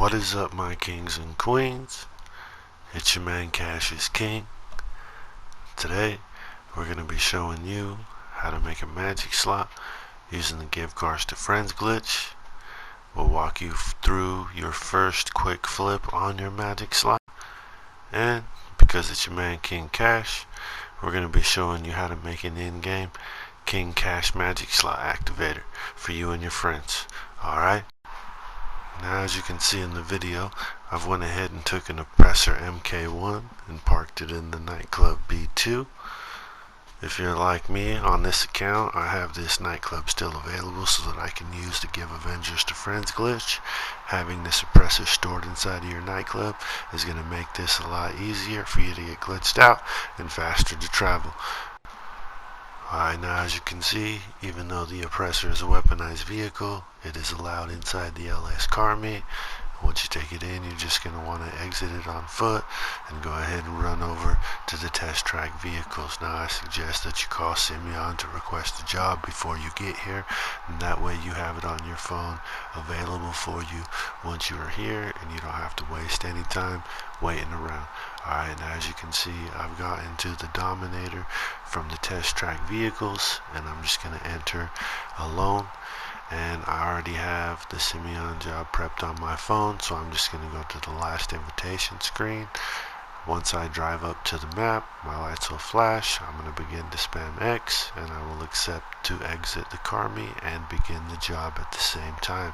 What is up, my kings and queens? It's your man Cash is King. Today we're going to be showing you how to make a magic slot using the give cards to friends glitch. We'll walk you through your first quick flip on your magic slot, and because it's your man King Cash, we're going to be showing you how to make an in-game King Cash magic slot activator for you and your friends. Alright? Now, as you can see in the video, I've went ahead and took an oppressor MK1 and parked it in the nightclub B2. If you're like me, on this account, I have this nightclub still available so that I can use the Give Avengers to Friends glitch. Having this oppressor stored inside of your nightclub is going to make this a lot easier for you to get glitched out and faster to travel. Alright, now as you can see, even though the oppressor is a weaponized vehicle, it is allowed inside the LS car meet. Once you take it in, you're just going to want to exit it on foot and go ahead and run over to the test track vehicles. Now I suggest that you call Simeon to request a job before you get here, and that way you have it on your phone available for you once you are here, and you don't have to waste any time waiting around. Alright, now as you can see, I've got into the Dominator from the test track vehicles, and I'm just going to enter alone. And I already have the Simeon job prepped on my phone, so I'm just going to go to the last invitation screen. Once I drive up to the map, my lights will flash. I'm going to begin to spam X, and I will accept to exit the car meet and begin the job at the same time.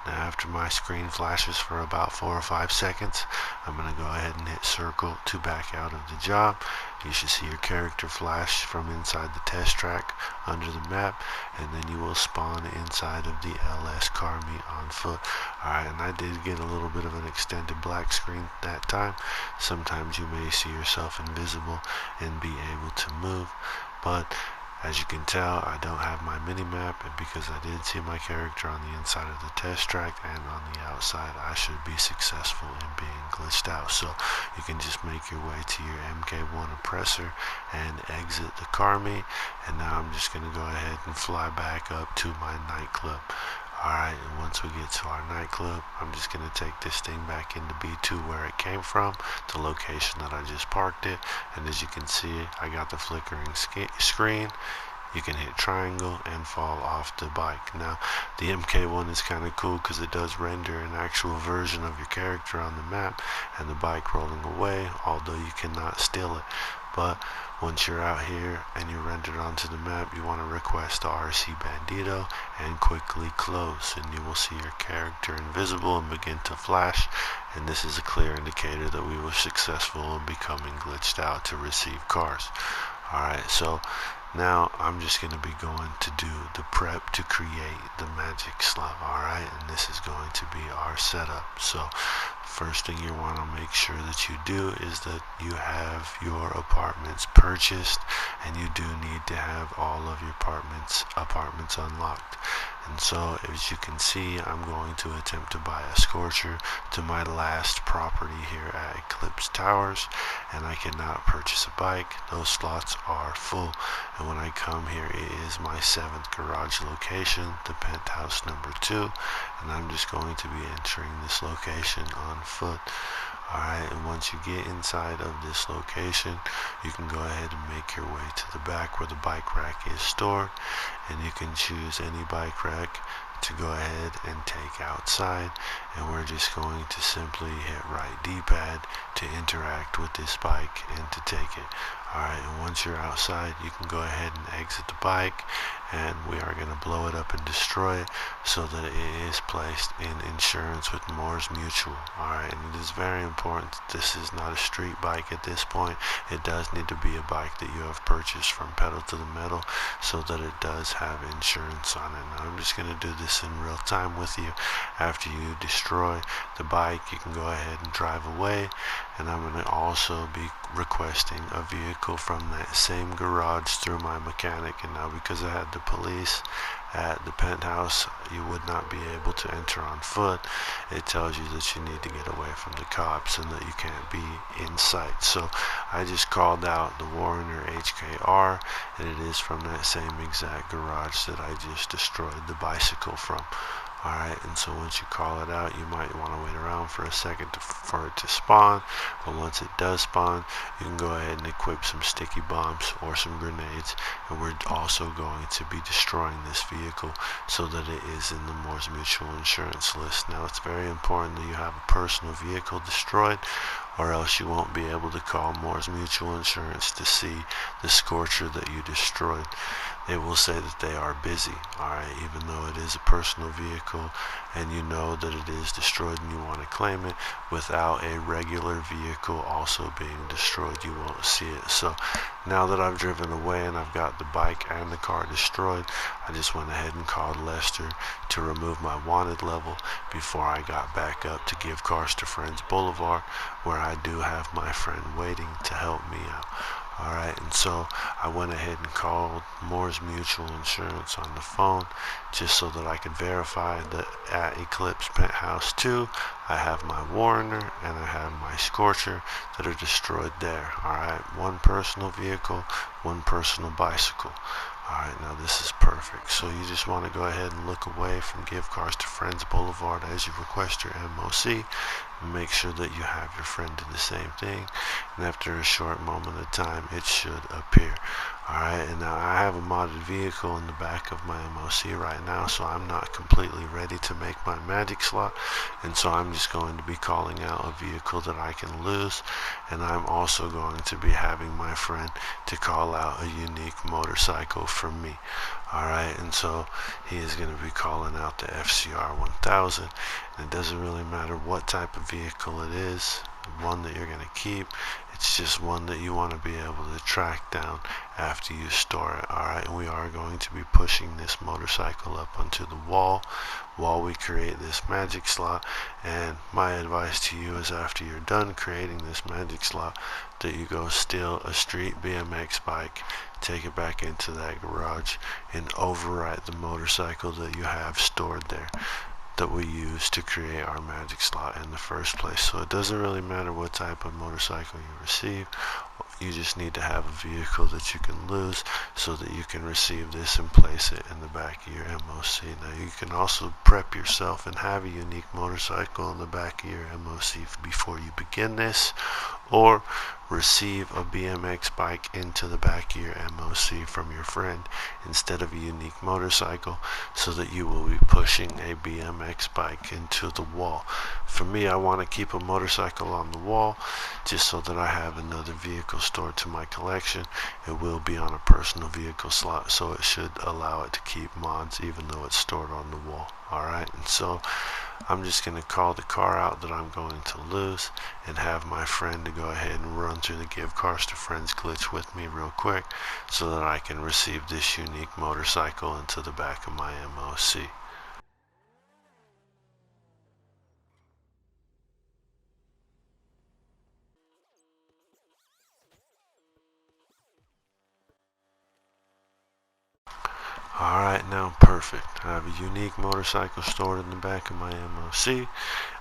Now, after my screen flashes for about 4 or 5 seconds, I'm going to go ahead and hit circle to back out of the job. You should see your character flash from inside the test track under the map, and then you will spawn inside of the LS car meet on foot. Alright, and I did get a little bit of an extended black screen that time. Sometimes you may see yourself invisible and be able to move, but as you can tell, I don't have my mini-map, and because I did see my character on the inside of the test track and on the outside, I should be successful in being glitched out. So you can just make your way to your MK1 oppressor and exit the car meet. And now I'm just going to go ahead and fly back up to my nightclub. Alright, and once we get to our nightclub, I'm just going to take this thing back into B2 where it came from, the location that I just parked it. And as you can see, I got the flickering screen. You can hit triangle and fall off the bike. Now, the MK1 is kind of cool because it does render an actual version of your character on the map and the bike rolling away, although you cannot steal it. But once you're out here and you're rendered onto the map, you want to request the RC Bandito and quickly close, and you will see your character invisible and begin to flash, and this is a clear indicator that we were successful in becoming glitched out to receive cars. Alright, so now I'm just going to be going to do the prep to create the magic slot. Alright, and this is going to be our setup. So first thing you want to make sure that you do is that you have your apartments purchased, and you do need to have all of your apartments unlocked. And so as you can see, I'm going to attempt to buy a Scorcher to my last property here at Eclipse Towers, and I cannot purchase a bike. Those slots are full. And when I come here, it is my 7th garage location, the penthouse number 2, and I'm just going to be entering this location on foot. Alright, and once you get inside of this location, you can go ahead and make your way to the back where the bike rack is stored, and you can choose any bike rack to go ahead and take outside, and we're just going to simply hit right D-pad to interact with this bike and to take it. Alright, and once you're outside, you can go ahead and exit the bike, and we are going to blow it up and destroy it so that it is placed in insurance with Moore's Mutual. Alright, and it is very important that this is not a street bike at this point. It does need to be a bike that you have purchased from pedal to the metal so that it does have insurance on it. Now I'm just going to do this in real time with you. After you destroy the bike, you can go ahead and drive away, and I'm going to also be requesting a vehicle from that same garage through my mechanic. And now because I had the police at the penthouse, you would not be able to enter on foot. It tells you that you need to get away from the cops and that you can't be in sight. So I just called out the Warner HKR, and it is from that same exact garage that I just destroyed the bicycle from. Alright, and so once you call it out, you might want to wait around for a second for it to spawn, but once it does spawn, you can go ahead and equip some sticky bombs or some grenades, and we're also going to be destroying this vehicle so that it is in the Moore's Mutual Insurance list. Now, it's very important that you have a personal vehicle destroyed, or else you won't be able to call Moore's Mutual Insurance to see the Scorcher that you destroyed. They will say that they are busy, alright, even though it is a personal vehicle and you know that it is destroyed and you want to claim it. Without a regular vehicle also being destroyed, you won't see it. So now that I've driven away and I've got the bike and the car destroyed, I just went ahead and called Lester to remove my wanted level before I got back up to Give Cars to Friends Boulevard, where I do have my friend waiting to help me out. Alright, and so I went ahead and called Moore's Mutual Insurance on the phone just so that I could verify that at Eclipse Penthouse 2 I have my Warner and I have my Scorcher that are destroyed there. Alright, one personal vehicle, one personal bicycle. Alright, now this is perfect. So you just want to go ahead and look away from Give Cars to Friends Boulevard as you request your MOC. Make sure that you have your friend do the same thing, and after a short moment of time it should appear. Alright, and now I have a modded vehicle in the back of my MOC right now, so I'm not completely ready to make my magic slot, and so I'm just going to be calling out a vehicle that I can lose, and I'm also going to be having my friend to call out a unique motorcycle from me. Alright, and so he is going to be calling out the FCR 1000, and it doesn't really matter what type of vehicle it is, one that you're going to keep. It's just one that you want to be able to track down after you store it. Alright, and we are going to be pushing this motorcycle up onto the wall while we create this magic slot. And my advice to you is, after you're done creating this magic slot, that you go steal a street BMX bike, take it back into that garage, and overwrite the motorcycle that you have stored there that we use to create our magic slot in the first place. So it doesn't really matter what type of motorcycle you receive, you just need to have a vehicle that you can lose so that you can receive this and place it in the back of your MOC. Now you can also prep yourself and have a unique motorcycle in the back of your MOC before you begin this, or receive a BMX bike into the back of your MOC from your friend instead of a unique motorcycle, so that you will be pushing a BMX bike into the wall. For me, I want to keep a motorcycle on the wall just so that I have another vehicle stored to my collection. It will be on a personal vehicle slot, so it should allow it to keep mods even though it's stored on the wall. Alright, and so I'm just going to call the car out that I'm going to lose and have my friend to go ahead and run through the Give Cars to Friends glitch with me real quick so that I can receive this unique motorcycle into the back of my MOC. Alright, now perfect. I have a unique motorcycle stored in the back of my MOC.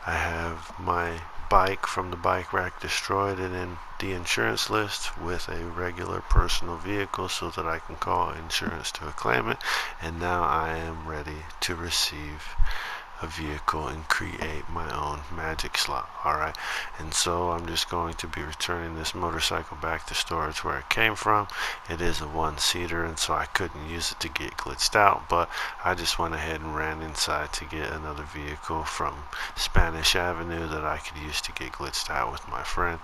I have my bike from the bike rack destroyed and in the insurance list with a regular personal vehicle so that I can call insurance to claim it. And now I am ready to receive a vehicle and create my own magic slot. Alright, and so I'm just going to be returning this motorcycle back to storage where it came from. It is a one-seater, and so I couldn't use it to get glitched out, but I just went ahead and ran inside to get another vehicle from Spanish Avenue that I could use to get glitched out with my friend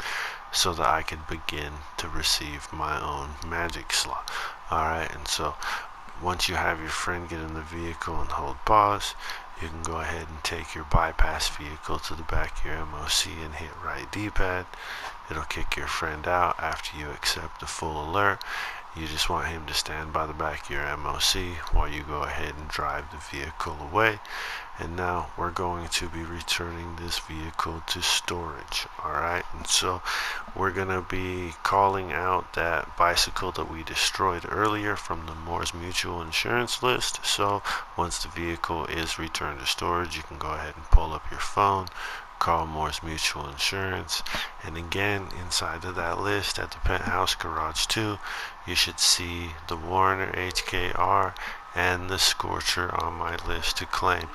so that I could begin to receive my own magic slot. Alright, and so once you have your friend get in the vehicle and hold pause, you can go ahead and take your bypass vehicle to the back of your MOC and hit right D-pad. It'll kick your friend out after you accept the full alert. You just want him to stand by the back of your MOC while you go ahead and drive the vehicle away. And now we're going to be returning this vehicle to storage. Alright, and so we're going to be calling out that bicycle that we destroyed earlier from the Moore's Mutual Insurance list. So once the vehicle is returned to storage, you can go ahead and pull up your phone, call Moore's Mutual Insurance, and again, inside of that list at the Penthouse Garage 2, you should see the Warner HKR and the Scorcher on my list to claim.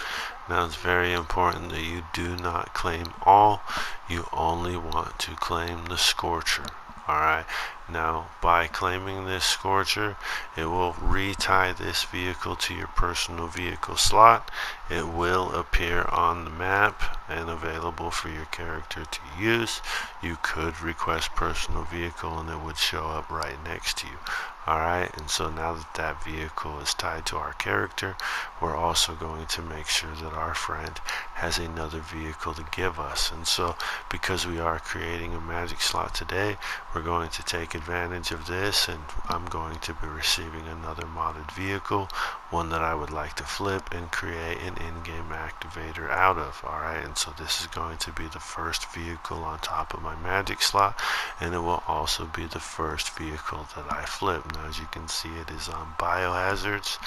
Now it's very important that you do not claim all. You only want to claim the Scorcher. Alright, now by claiming this Scorcher, it will retie this vehicle to your personal vehicle slot. It will appear on the map and available for your character to use. You could request personal vehicle and it would show up right next to you. Alright, and so now that that vehicle is tied to our character, we're also going to make sure that our friend has another vehicle to give us. And so because we are creating a magic slot today, we're going to take advantage of this, and I'm going to be receiving another modded vehicle, one that I would like to flip and create an in-game activator out of. Alright, and so this is going to be the first vehicle on top of my magic slot, and it will also be the first vehicle that I flip. Now as you can see, it is on biohazards,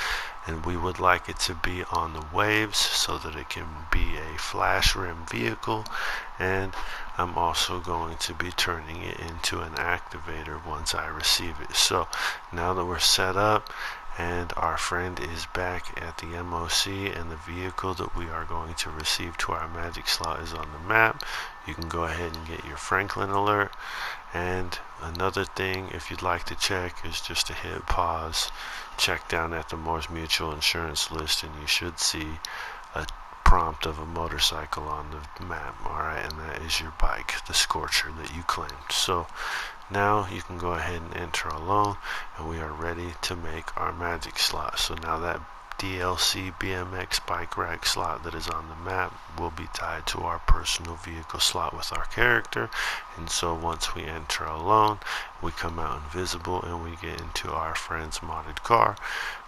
and we would like it to be on the waves so that it can be a flash rim vehicle, and I'm also going to be turning it into an activator once I receive it. So now that we're set up and our friend is back at the MOC and the vehicle that we are going to receive to our magic slot is on the map, you can go ahead and get your Franklin alert. And another thing, if you'd like to check, is just to hit pause, check down at the Morse Mutual Insurance list, and you should see a prompt of a motorcycle on the map. Alright, and that is your bike, the Scorcher that you claimed. So now you can go ahead and enter a loan, and we are ready to make our magic slot. So now that DLC BMX bike rack slot that is on the map will be tied to our personal vehicle slot with our character. And so once we enter a loan, we come out invisible and we get into our friend's modded car.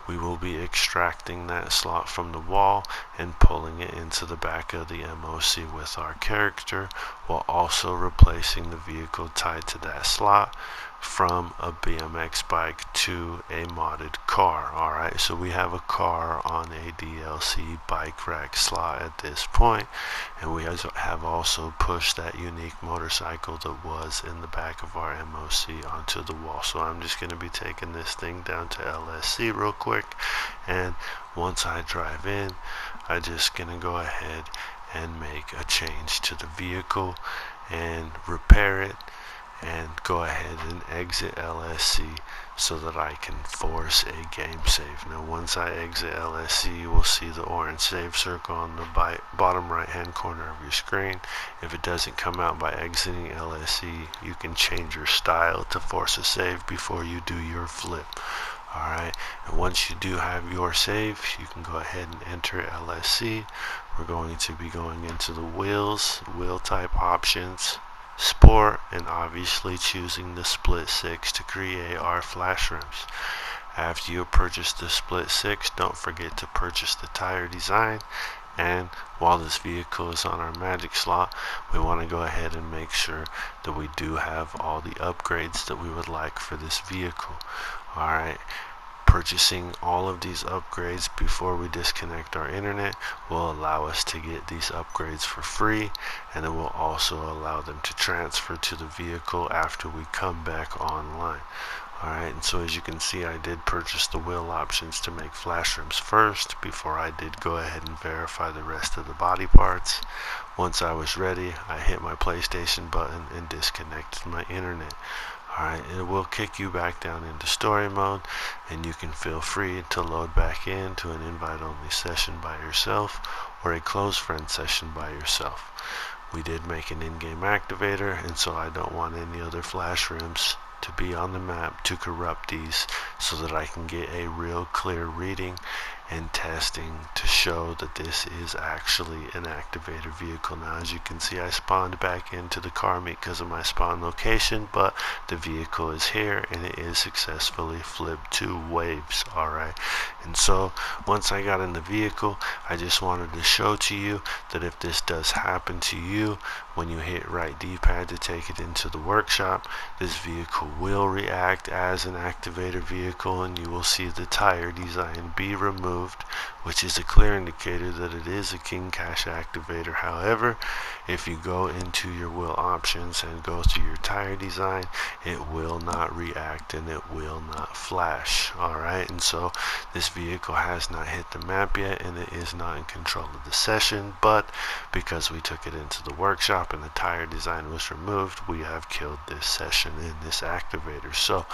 We will be extracting that slot from the wall and pulling it into the back of the MOC with our character, while also replacing the vehicle tied to that slot from a BMX bike to a modded car. Alright, so we have a car on a DLC bike rack slot at this point, and we have also pushed that unique motorcycle that was in the back of our MOC onto the wall. So I'm just going to be taking this thing down to LSC real quick, and once I drive in, I'm just going to go ahead and make a change to the vehicle and repair it, and go ahead and exit LSC so that I can force a game save. Now once I exit LSC, you will see the orange save circle on the bottom right hand corner of your screen. If it doesn't come out by exiting LSC, you can change your style to force a save before you do your flip. Alright, and once you do have your save, you can go ahead and enter LSC. We're going to be going into the wheels, wheel type options, Sport, and obviously choosing the split 6 to create our flash rims. After you purchase the split 6, don't forget to purchase the tire design. And while this vehicle is on our magic slot, we want to go ahead and make sure that we do have all the upgrades that we would like for this vehicle. Alright, purchasing all of these upgrades before we disconnect our internet will allow us to get these upgrades for free, and it will also allow them to transfer to the vehicle after we come back online. Alright, and so as you can see, I did purchase the wheel options to make flash rims first before I did go ahead and verify the rest of the body parts. Once I was ready, I hit my PlayStation button and disconnected my internet. Alright, it will kick you back down into story mode, and you can feel free to load back into an invite only session by yourself or a close friend session by yourself. We did make an in-game activator, and so I don't want any other flash rims to be on the map to corrupt these, so that I can get a real clear reading and testing to show that this is actually an activator vehicle. Now as you can see, I spawned back into the car meet because of my spawn location, but the vehicle is here and it is successfully flipped to waves. Alright, and so once I got in the vehicle, I just wanted to show to you that if this does happen to you, when you hit right D-pad to take it into the workshop, this vehicle will react as an activator vehicle, and you will see the tire design be removed removed, which is a clear indicator that it is a king cache activator. However, if you go into your wheel options and go to your tire design, it will not react and it will not flash. Alright, and so this vehicle has not hit the map yet and it is not in control of the session, but because we took it into the workshop and the tire design was removed, we have killed this session in this activator. So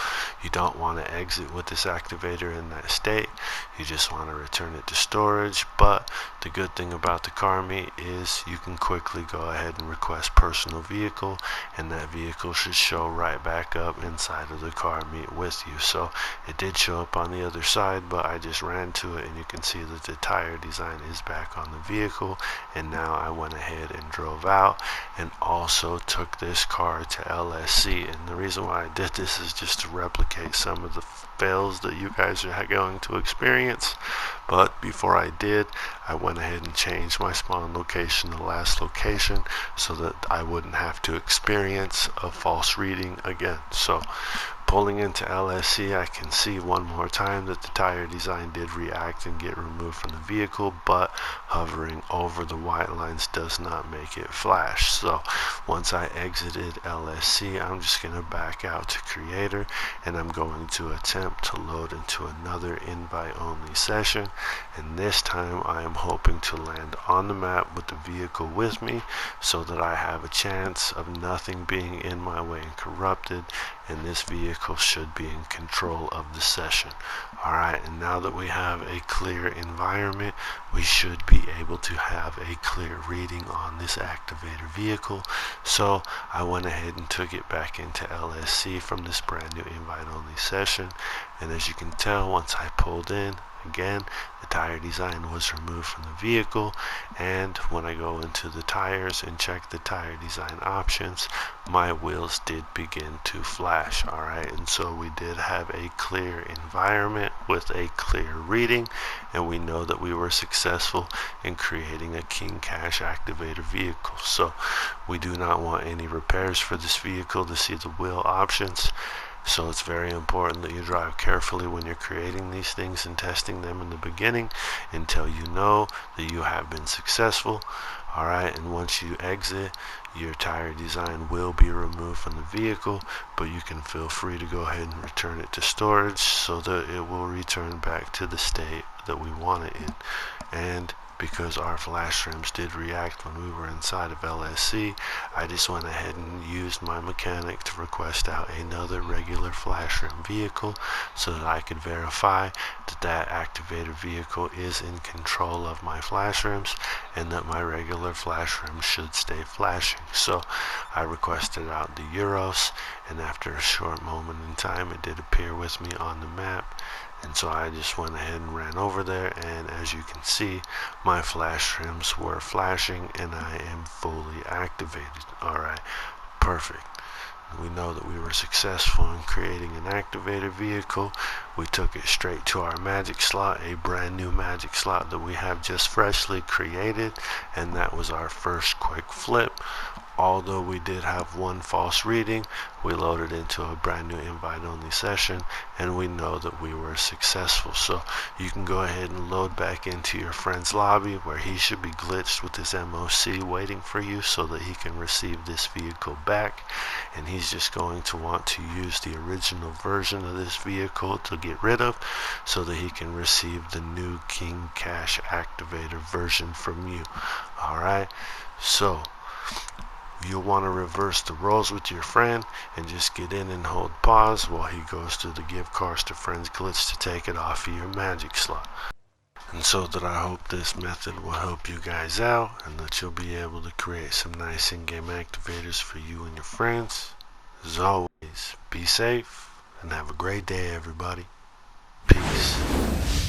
you don't want to exit with this activator in that state, you just want to return it to storage. But the good thing about the car meet is you can quickly go ahead and request personal vehicle, and that vehicle should show right back up inside of the car meet with you. So it did show up on the other side, but I just ran to it and you can see that the tire design is back on the vehicle. And now I went ahead and drove out and also took this car to LSC. And the reason why I did this is just to replicate some of the fails that you guys are going to experience. But before I did, I went ahead and changed my spawn location to last location so that I wouldn't have to experience a false reading again. So pulling into LSC, I can see one more time that the tire design did react and get removed from the vehicle, but hovering over the white lines does not make it flash. So once I exited LSC, I'm just going to back out to creator and I'm going to attempt to load into another invite only session, and this time I am hoping to land on the map with the vehicle with me so that I have a chance of nothing being in my way and corrupted, and this vehicle should be in control of the session. Alright, and now that we have a clear environment, we should be able to have a clear reading on this activator vehicle. So I went ahead and took it back into LSC from this brand new invite only session, and as you can tell, once I pulled in, again, the tire design was removed from the vehicle, and when I go into the tires and check the tire design options, my wheels did begin to flash. Alright, and so we did have a clear environment with a clear reading, and we know that we were successful in creating a king cache activator vehicle. So we do not want any repairs for this vehicle to see the wheel options. So it's very important that you drive carefully when you're creating these things and testing them in the beginning until you know that you have been successful. Alright, and once you exit, your tire design will be removed from the vehicle, but you can feel free to go ahead and return it to storage so that it will return back to the state that we want it in. And because our flash rims did react when we were inside of LSC, I just went ahead and used my mechanic to request out another regular flash rim vehicle so that I could verify that that activator vehicle is in control of my flash rims and that my regular flash rims should stay flashing. So I requested out the Euros, and after a short moment in time it did appear with me on the map. And so I just went ahead and ran over there, and as you can see, my flash rims were flashing and I am fully activated. Alright, perfect. We know that we were successful in creating an activator vehicle. We took it straight to our magic slot, a brand new magic slot that we have just freshly created, and that was our first quick flip. Although we did have one false reading, we loaded into a brand new invite only session and we know that we were successful. So you can go ahead and load back into your friend's lobby where he should be glitched with his MOC waiting for you so that he can receive this vehicle back, and he's just going to want to use the original version of this vehicle to get rid of so that he can receive the new king cache activator version from you. Alright, so you'll want to reverse the roles with your friend and just get in and hold pause while he goes through the give cars to friends glitch to take it off of your magic slot. And so that I hope this method will help you guys out and that you'll be able to create some nice in-game activators for you and your friends. As always, be safe and have a great day, everybody. Peace.